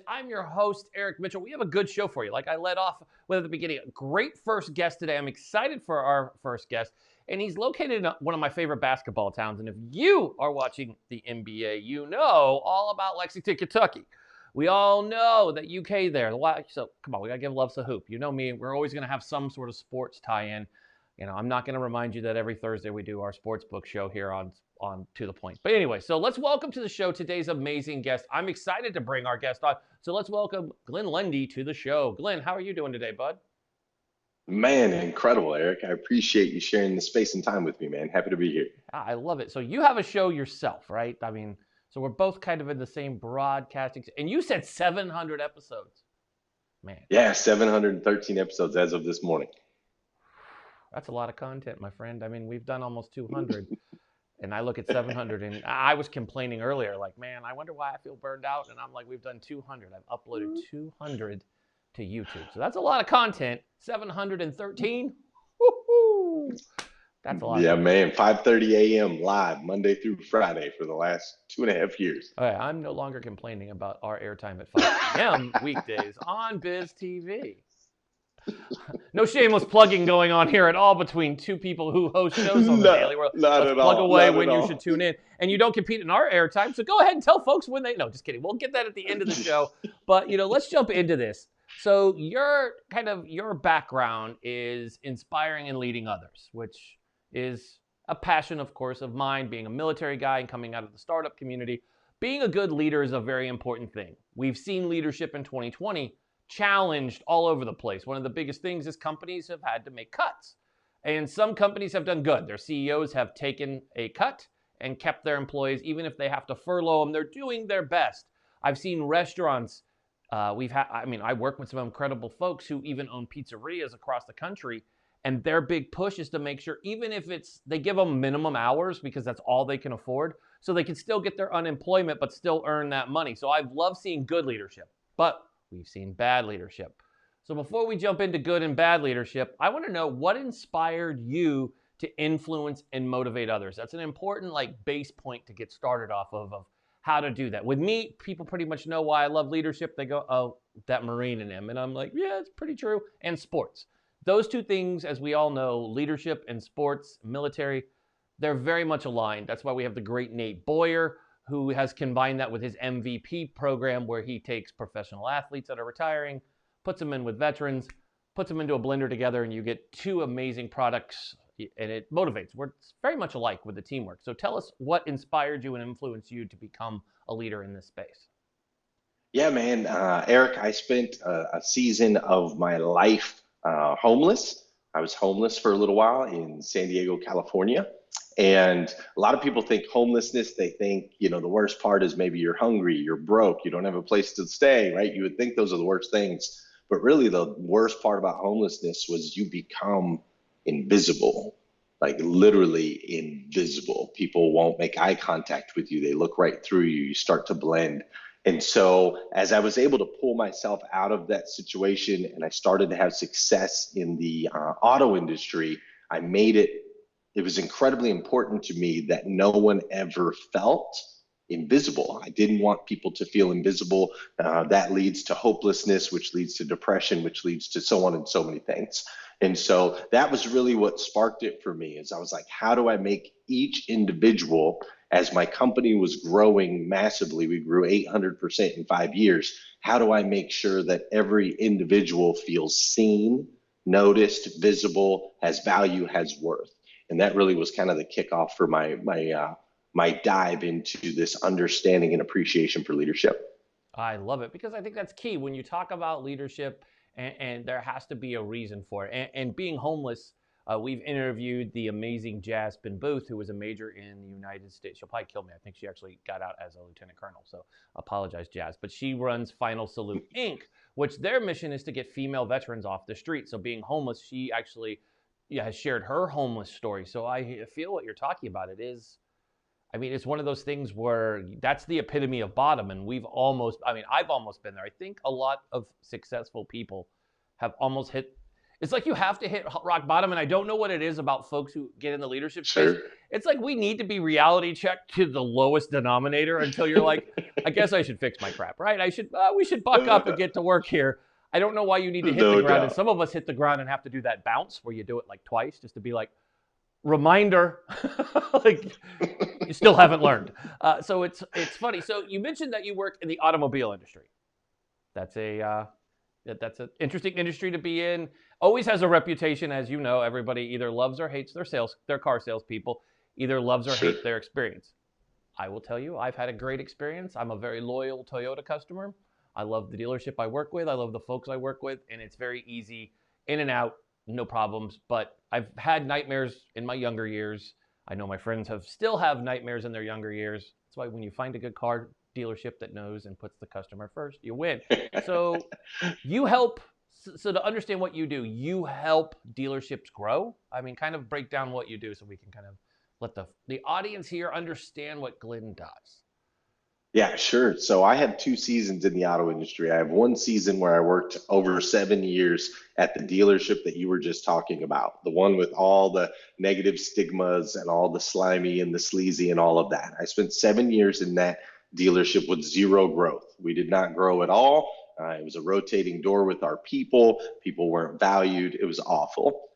I'm your host, Eric Mitchell. We have a good show for you. Like I led off with at the beginning, a great first guest today. I'm excited for our first guest, and he's located in one of my favorite basketball towns. And if you are watching the NBA, you know all about Lexington, Kentucky. We all know that UK there. So come on, we got to give love to hoop. You know me, we're always going to have some sort of sports tie-in. You know, I'm not going to remind you that every Thursday we do our sports book show here on To The Point. But anyway, so let's welcome to the show today's amazing guest. I'm excited to bring our guest on. So let's welcome Glen Lundy to the show. Glen, how are you doing today, bud? Man, incredible, Eric. I appreciate you sharing the space and time with me, man. Happy to be here. I love it. So you have a show yourself, right? I mean, so we're both kind of in the same broadcasting. And you said 700 episodes. Man. Yeah, 713 episodes as of this morning. That's a lot of content, my friend. I mean, we've done almost 200. And I look at 700, and I was complaining earlier, like, man, I wonder why I feel burned out. And I'm like, we've done 200. I've uploaded 200 to YouTube. So that's a lot of content. 713. Woo-hoo. That's a lot. Yeah, man. 5:30 a.m. live Monday through Friday for the last 2.5 years. All right, I'm no longer complaining about our airtime at 5 p.m. weekdays on Biz TV. No shameless plugging going on here at all between two people who host shows on the Daily World. Not Let's at plug all. away Not when at you all. should tune in. And you don't compete in our airtime, so go ahead and tell folks when they... No, just kidding. We'll get that at the end of the show. But, you know, let's jump into this. So your background is inspiring and leading others, which is a passion, of course, of mine, being a military guy and coming out of the startup community. Being a good leader is a very important thing. We've seen leadership in 2020 challenged all over the place. One of the biggest things is companies have had to make cuts. And some companies have done good. Their CEOs have taken a cut and kept their employees, even if they have to furlough them. They're doing their best. I've seen restaurants. I work with some incredible folks who even own pizzerias across the country. And their big push is to make sure, even if they give them minimum hours because that's all they can afford, so they can still get their unemployment but still earn that money. So I've loved seeing good leadership, but we've seen bad leadership. So before we jump into good and bad leadership, I want to know what inspired you to influence and motivate others. That's an important base point to get started off of how to do that. With me, people pretty much know why I love leadership. They go, oh, that Marine in him. And I'm like, yeah, it's pretty true. And sports. Those two things, as we all know, leadership and sports, military, they're very much aligned. That's why we have the great Nate Boyer, who has combined that with his MVP program, where he takes professional athletes that are retiring, puts them in with veterans, puts them into a blender together, and you get two amazing products, and it motivates. We're very much alike with the teamwork. So tell us what inspired you and influenced you to become a leader in this space. Yeah, man. Eric, I spent a season of my life homeless. I was homeless for a little while in San Diego, California. And a lot of people think homelessness, they think, the worst part is maybe you're hungry, you're broke, you don't have a place to stay, right? You would think those are the worst things. But really the worst part about homelessness was you become invisible, like literally invisible. People won't make eye contact with you. They look right through you. You start to blend. And so as I was able to pull myself out of that situation and I started to have success in the auto industry, I made it. It was incredibly important to me that no one ever felt invisible. I didn't want people to feel invisible. That leads to hopelessness, which leads to depression, which leads to so on and so many things. And so that was really what sparked it for me, is I was like, how do I make each individual, as my company was growing massively, we grew 800% in 5 years, how do I make sure that every individual feels seen, noticed, visible, has value, has worth? And that really was kind of the kickoff for my dive into this understanding and appreciation for leadership. I love it, because I think that's key when you talk about leadership, and there has to be a reason for it. And being homeless, we've interviewed the amazing Jasmine Booth, who was a major in the United States. She'll probably kill me. I think she actually got out as a lieutenant colonel, so apologize, Jazz. But she runs Final Salute Inc., which their mission is to get female veterans off the street. So being homeless, she actually has shared her homeless story. So I feel what you're talking about. It's one of those things where that's the epitome of bottom. And I've almost been there. I think a lot of successful people have almost hit, It's like you have to hit rock bottom, and I don't know what it is about folks who get in the leadership space. Sure. It's like we need to be reality checked to the lowest denominator until you're like, I guess I should fix my crap, right? We should buck up and get to work here. I don't know why you need to hit the No ground, and doubt. some of us hit the ground and have to do that bounce where you do it like twice just to be like, reminder, like you still haven't learned. So it's funny. So you mentioned that you work in the automobile industry. That's that's an interesting industry to be in. Always has a reputation, as you know. Everybody either loves or hates their car salespeople. Either loves or Sure. hates their experience. I will tell you, I've had a great experience. I'm a very loyal Toyota customer. I love the dealership I work with. I love the folks I work with, and it's very easy in and out, no problems. But I've had nightmares in my younger years. I know my friends still have nightmares in their younger years. That's why when you find a good car dealership that knows and puts the customer first, you win. So you help. So to understand what you do, you help dealerships grow. I mean, kind of break down what you do so we can kind of let the audience here understand what Glen does. Yeah, sure. So I have 2 seasons in the auto industry. I have one season where I worked over 7 years at the dealership that you were just talking about, the one with all the negative stigmas and all the slimy and the sleazy and all of that. I spent 7 years in that dealership with zero growth. We did not grow at all. It was a rotating door with our people. People weren't valued. It was awful.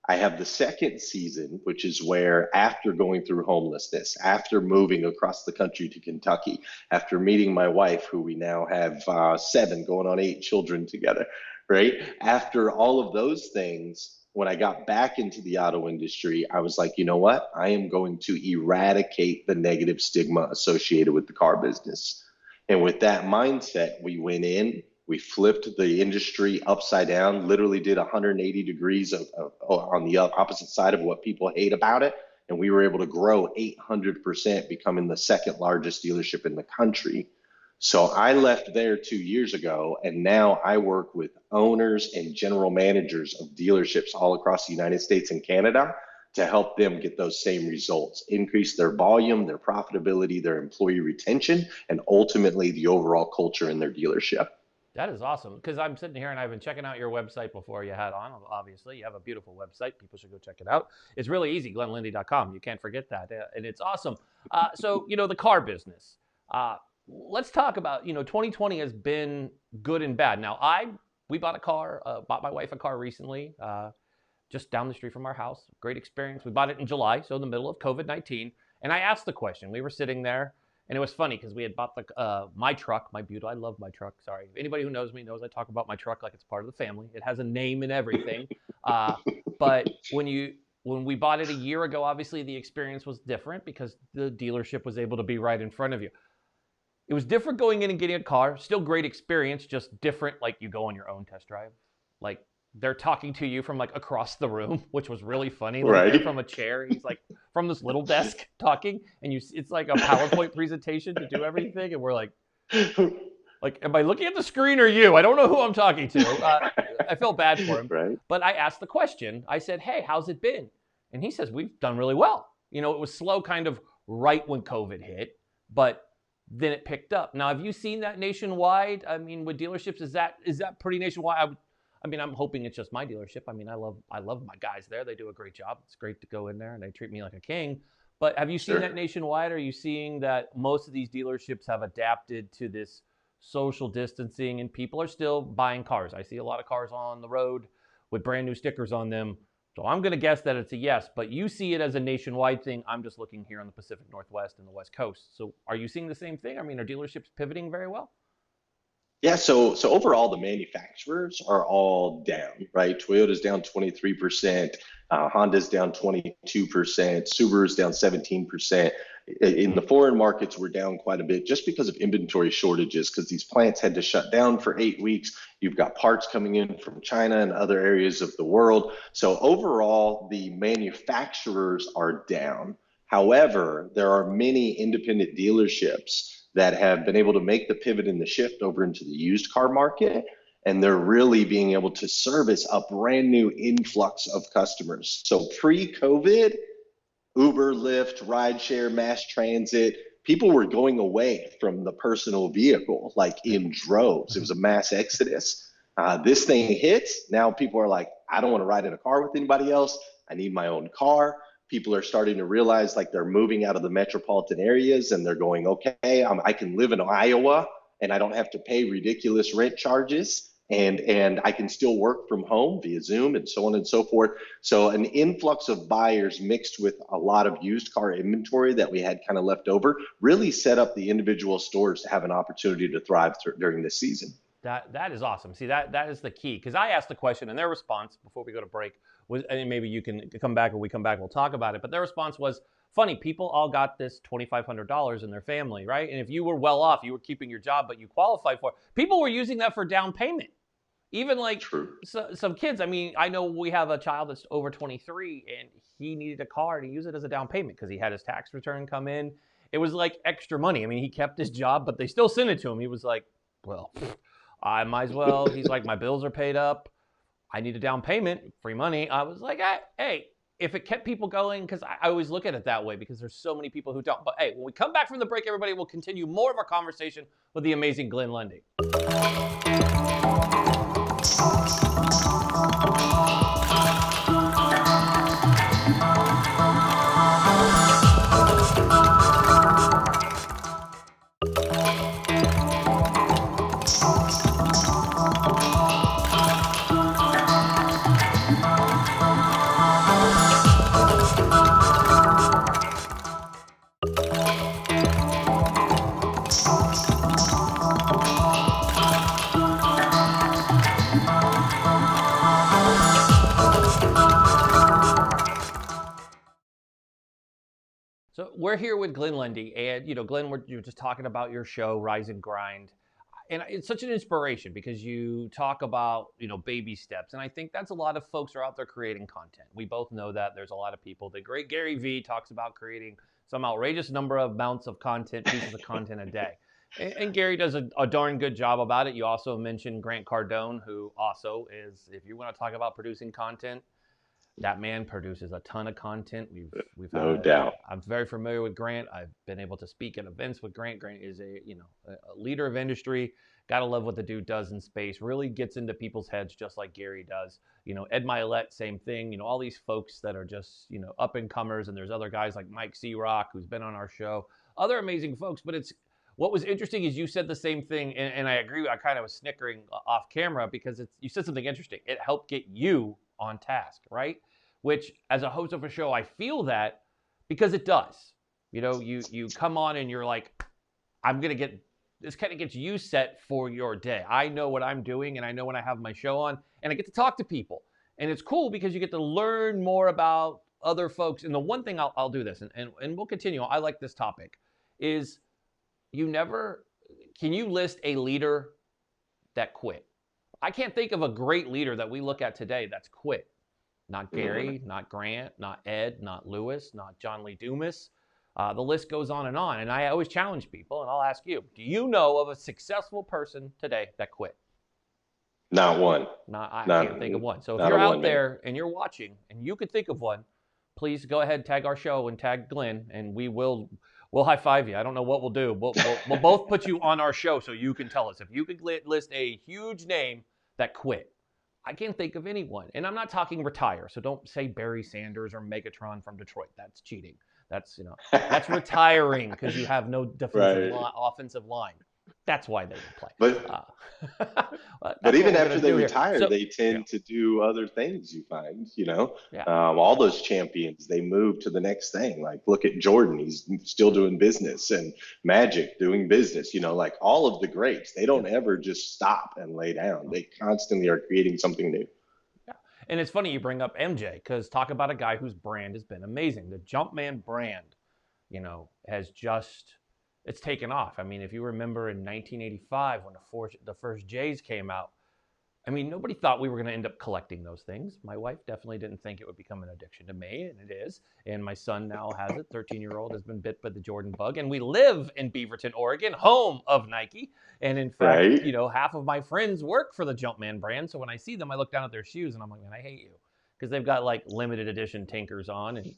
I have the second season, which is where after going through homelessness, after moving across the country to Kentucky, after meeting my wife, who we now have 7 going on 8 children together, right? After all of those things, when I got back into the auto industry, I was like, you know what? I am going to eradicate the negative stigma associated with the car business. And with that mindset, we went in, we flipped the industry upside down, literally did 180 degrees on the opposite side of what people hate about it. And we were able to grow 800%, becoming the second largest dealership in the country. So I left there 2 years ago, and now I work with owners and general managers of dealerships all across the United States and Canada to help them get those same results, increase their volume, their profitability, their employee retention, and ultimately the overall culture in their dealership. That is awesome, because I'm sitting here and I've been checking out your website before you had on. Obviously, you have a beautiful website. People should go check it out. It's really easy, glenlundy.com. You can't forget that, and it's awesome. So, the car business. Let's talk about, 2020 has been good and bad. Now, we bought a car, bought my wife a car recently, just down the street from our house. Great experience. We bought it in July, so in the middle of COVID-19. And I asked the question. We were sitting there. And it was funny because we had bought my truck, my Butte. I love my truck. Sorry. Anybody who knows me knows I talk about my truck like it's part of the family. It has a name and everything. But when we bought it a year ago, obviously the experience was different because the dealership was able to be right in front of you. It was different going in and getting a car. Still great experience, just different. Like you go on your own test drive. Like they're talking to you from like across the room, which was really funny. Like they're Right. from a chair. He's like from this little desk talking, and it's like a PowerPoint presentation to do everything. And we're like, am I looking at the screen or you? I don't know who I'm talking to. I felt bad for him, Right. but I asked the question. I said, "Hey, how's it been?" And he says, "We've done really well. It was slow, kind of right when COVID hit, but then it picked up." Now, have you seen that nationwide? I mean, with dealerships, is that pretty nationwide? I'm hoping it's just my dealership. I love my guys there. They do a great job. It's great to go in there and they treat me like a king. But have you seen Sure. that nationwide? Are you seeing that most of these dealerships have adapted to this social distancing and people are still buying cars? I see a lot of cars on the road with brand new stickers on them. So I'm going to guess that it's a yes, but you see it as a nationwide thing. I'm just looking here on the Pacific Northwest and the West Coast. So are you seeing the same thing? Are dealerships pivoting very well? Yeah, so overall, the manufacturers are all down, right? Toyota's down 23%, Honda's down 22%, Subaru's down 17%. In the foreign markets, we're down quite a bit just because of inventory shortages, because these plants had to shut down for 8 weeks. You've got parts coming in from China and other areas of the world. So overall, the manufacturers are down. However, there are many independent dealerships that have been able to make the pivot and the shift over into the used car market. And they're really being able to service a brand new influx of customers. So pre-COVID, Uber, Lyft, rideshare, mass transit, people were going away from the personal vehicle like in droves. It was a mass exodus. This thing hits. Now people are like, I don't want to ride in a car with anybody else. I need my own car. People are starting to realize like they're moving out of the metropolitan areas and they're going, okay, I can live in Iowa and I don't have to pay ridiculous rent charges. And I can still work from home via Zoom and so on and so forth. So an influx of buyers mixed with a lot of used car inventory that we had kind of left over really set up the individual stores to have an opportunity to thrive during this season. That is awesome. See, that is the key, because I asked the question and their response before we go to break was, and maybe you can come back, when we come back we'll talk about it, but their response was, funny, people all got this $2,500 in their family, right? And if you were well off, you were keeping your job, but you qualified for it, people were using that for down payment. Even like some kids. I mean, I know we have a child that's over 23 and he needed a car and he used it as a down payment because he had his tax return come in. It was like extra money. I mean, he kept his job, but they still sent it to him. He was like, well, I might as well. He's like, my bills are paid up. I need a down payment, free money. I was like, hey, if it kept people going, because I always look at it that way because there's so many people who don't. But hey, when we come back from the break, everybody, will continue more of our conversation with the amazing Glen Lundy. So we're here with Glen Lundy, and Glen, you're just talking about your show, Rise and Grind, and it's such an inspiration because you talk about baby steps, and I think that's a lot of folks are out there creating content. We both know that there's a lot of people. The great Gary Vee talks about creating some outrageous number of amounts of content, pieces of content a day, and Gary does a darn good job about it. You also mentioned Grant Cardone, who also is, if you want to talk about producing content, that man produces a ton of content. We've no doubt. I'm very familiar with Grant. I've been able to speak at events with Grant. Grant is a leader of industry. Gotta love what the dude does in space. Really gets into people's heads just like Gary does. Ed Milet, same thing. All these folks that are just up and comers, and there's other guys like Mike Rock, who's been on our show. Other amazing folks. But what was interesting is you said the same thing, and I agree. I kind of was snickering off camera because you said something interesting. It helped get you on task, right? Which, as a host of a show, I feel that because it does. You come on and you're like, I'm gonna get this. Kind of gets you set for your day. I know what I'm doing, and I know when I have my show on, and I get to talk to people, and it's cool because you get to learn more about other folks. And the one thing I'll do this, and we'll continue. I like this topic. Is can you list a leader that quit? I can't think of a great leader that we look at today that's quit. Not Gary, not Grant, not Ed, not Lewis, not John Lee Dumas. The list goes on. And I always challenge people, and I'll ask you, do you know of a successful person today that quit? Not one. I can't think of one. So if you're out there and you're watching and you could think of one, please go ahead, tag our show and tag Glen, and we'll high five you. I don't know what we'll do. We'll both put you on our show so you can tell us. If you could list a huge name that quit. I can't think of anyone. And I'm not talking retire. So don't say Barry Sanders or Megatron from Detroit. That's cheating. That's that's retiring because you have no offensive line. That's why they play. But even after they retire, they tend to do other things, you find, all those champions, they move to the next thing. Like, look at Jordan, he's still doing business, and Magic doing business, like all of the greats, they don't ever just stop and lay down. They constantly are creating something new. Yeah. And it's funny you bring up MJ, because talk about a guy whose brand has been amazing. The Jumpman brand, has just... it's taken off. I mean, if you remember in 1985 when the first Jays came out, I mean, nobody thought we were going to end up collecting those things. My wife definitely didn't think it would become an addiction to me, and it is. And my son now has it. 13-year-old has been bit by the Jordan bug. And we live in Beaverton, Oregon, home of Nike. And in fact, half of my friends work for the Jumpman brand. So when I see them, I look down at their shoes and I'm like, man, I hate you. Because they've got like limited edition Tinkers on. And,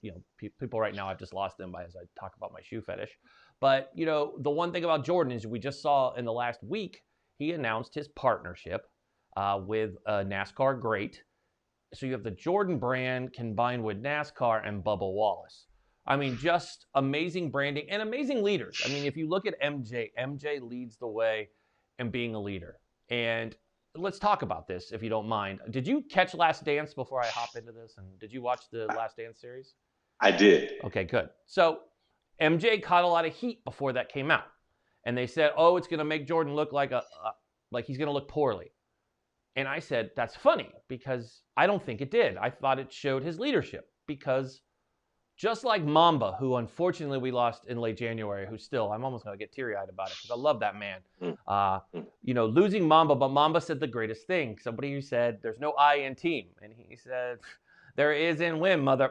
people right now, I've just lost them as I talk about my shoe fetish. But, the one thing about Jordan is we just saw in the last week, he announced his partnership with a NASCAR great. So you have the Jordan brand combined with NASCAR and Bubba Wallace. I mean, just amazing branding and amazing leaders. I mean, if you look at MJ leads the way in being a leader. And let's talk about this, if you don't mind. Did you catch Last Dance before I hop into this? And did you watch the Last Dance series? I did. Okay, good. So MJ caught a lot of heat before that came out. And they said, oh, it's going to make Jordan look like he's going to look poorly. And I said, that's funny, because I don't think it did. I thought it showed his leadership, because just like Mamba, who unfortunately we lost in late January, who still, I'm almost going to get teary-eyed about it because I love that man. Losing Mamba, but Mamba said the greatest thing. Somebody who said, there's no I in team. And he said, there is in win, mother.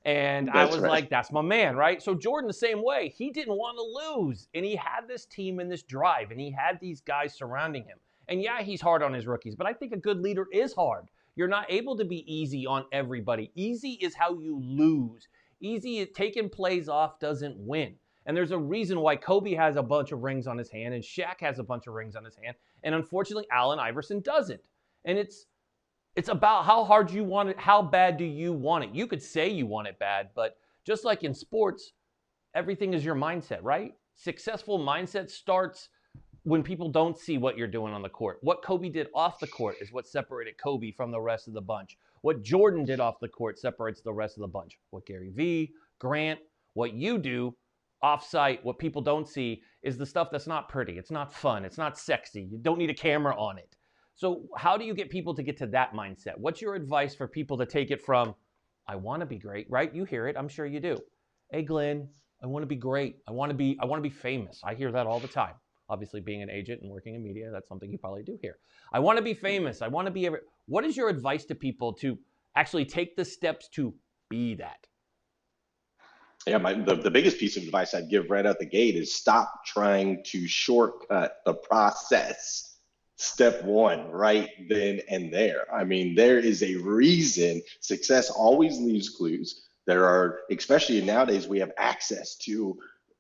And I was like, that's my man, right? So Jordan, the same way. He didn't want to lose. And he had this team and this drive, and he had these guys surrounding him. And yeah, he's hard on his rookies, but I think a good leader is hard. You're not able to be easy on everybody. Easy is how you lose. Easy, taking plays off doesn't win. And there's a reason why Kobe has a bunch of rings on his hand and Shaq has a bunch of rings on his hand. And unfortunately, Allen Iverson doesn't. And it's about how hard you want it. How bad do you want it? You could say you want it bad, but just like in sports, everything is your mindset, right? Successful mindset starts when people don't see what you're doing on the court. What Kobe did off the court is what separated Kobe from the rest of the bunch. What Jordan did off the court separates the rest of the bunch. What Gary Vee, Grant, what you do off-site, what people don't see is the stuff that's not pretty. It's not fun. It's not sexy. You don't need a camera on it. So how do you get people to get to that mindset? What's your advice for people to take it from, I want to be great, right? You hear it. I'm sure you do. Hey, Glenn, I want to be great. I want to be famous. I hear that all the time. Obviously, being an agent and working in media, that's something you probably do here. I want to be famous. I want to be What is your advice to people to actually take the steps to be that? Yeah, the biggest piece of advice I'd give right out the gate is stop trying to shortcut the process. Step one, right then and there. I mean, there is a reason success always leaves clues. There are, especially nowadays, we have access to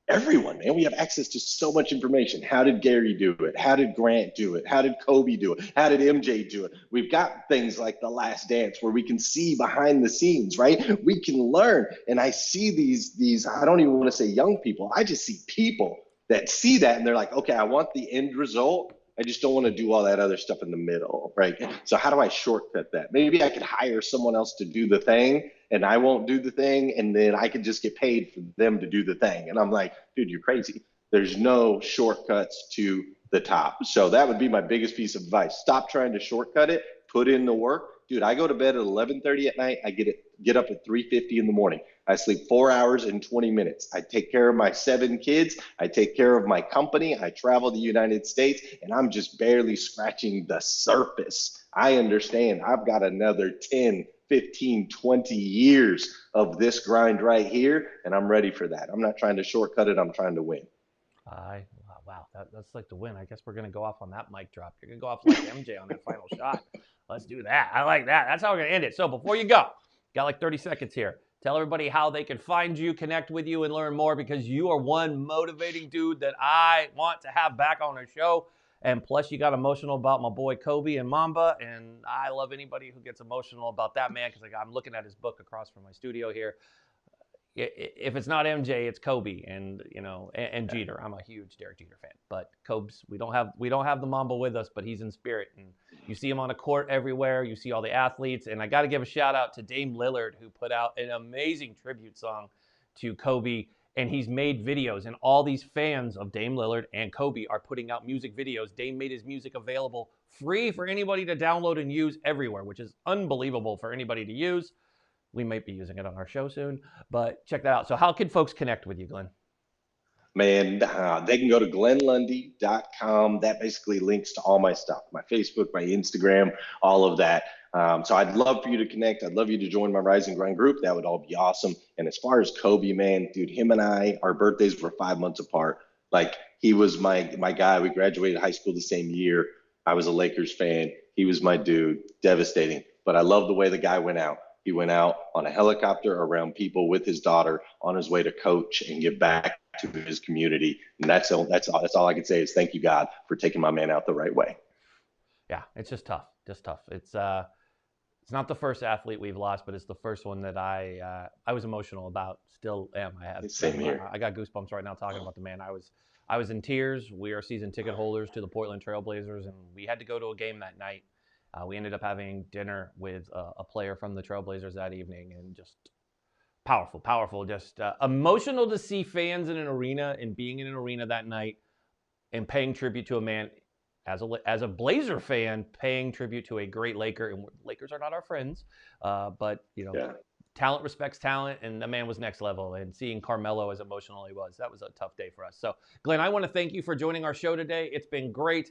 everyone, man. We have access to so much information. How did Gary do it? How did Grant do it? How did Kobe do it? How did MJ do it? We've got things like The Last Dance where we can see behind the scenes, right? We can learn. And I see these, I don't even want to say young people. I just see people that see that and they're like, okay, I want the end result. I just don't want to do all that other stuff in the middle, right? So how do I shortcut that? Maybe I could hire someone else to do the thing and I won't do the thing, and then I could just get paid for them to do the thing. And I'm like, dude, you're crazy. There's no shortcuts to the top. So that would be my biggest piece of advice. Stop trying to shortcut it, put in the work. Dude, I go to bed at 11:30 at night. I get up at 3:50 in the morning. I sleep 4 hours and 20 minutes. I take care of my 7 kids. I take care of my company. I travel the United States, and I'm just barely scratching the surface. I understand I've got another 10, 15, 20 years of this grind right here, and I'm ready for that. I'm not trying to shortcut it. I'm trying to win. Wow, that's like the win. I guess we're going to go off on that mic drop. You're going to go off like MJ on that final shot. Let's do that. I like that. That's how we're going to end it. So before you go, got like 30 seconds here. Tell everybody how they can find you, connect with you, and learn more, because you are one motivating dude that I want to have back on the show. And plus, you got emotional about my boy Kobe and Mamba, and I love anybody who gets emotional about that man, because I'm looking at his book across from my studio here. If it's not MJ, it's Kobe, and and Jeter. I'm a huge Derek Jeter fan, but Kobe's we don't have the Mamba with us, but he's in spirit, and you see him on a court everywhere. You see all the athletes, and I got to give a shout out to Dame Lillard, who put out an amazing tribute song to Kobe, and he's made videos, and all these fans of Dame Lillard and Kobe are putting out music videos. Dame made his music available free for anybody to download and use everywhere, which is unbelievable for anybody to use. We might be using it on our show soon, but check that out. So how can folks connect with you, Glenn? Man, they can go to glenlundy.com. That basically links to all my stuff, my Facebook, my Instagram, all of that. So I'd love for you to connect. I'd love you to join my Rise and Grind group. That would all be awesome. And as far as Kobe, man, dude, him and I, our birthdays were 5 months apart. Like, he was my guy. We graduated high school the same year. I was a Lakers fan. He was my dude. Devastating. But I love the way the guy went out. He went out on a helicopter around people with his daughter on his way to coach and give back to his community. And that's all I can say is thank you, God, for taking my man out the right way. Yeah, it's just tough. just tough. It's not the first athlete we've lost, but it's the first one that I was emotional about. Still am. Same here. I got goosebumps right now talking about the man. I was in tears. We are season ticket holders to the Portland Trailblazers, and we had to go to a game that night. We ended up having dinner with a player from the Trailblazers that evening, and just powerful, just emotional to see fans in an arena and being in an arena that night and paying tribute to a man as a Blazer fan, paying tribute to a great Laker. And Lakers are not our friends, but talent respects talent, and the man was next level. And seeing Carmelo as emotional as he was, that was a tough day for us. So, Glenn, I want to thank you for joining our show today. It's been great.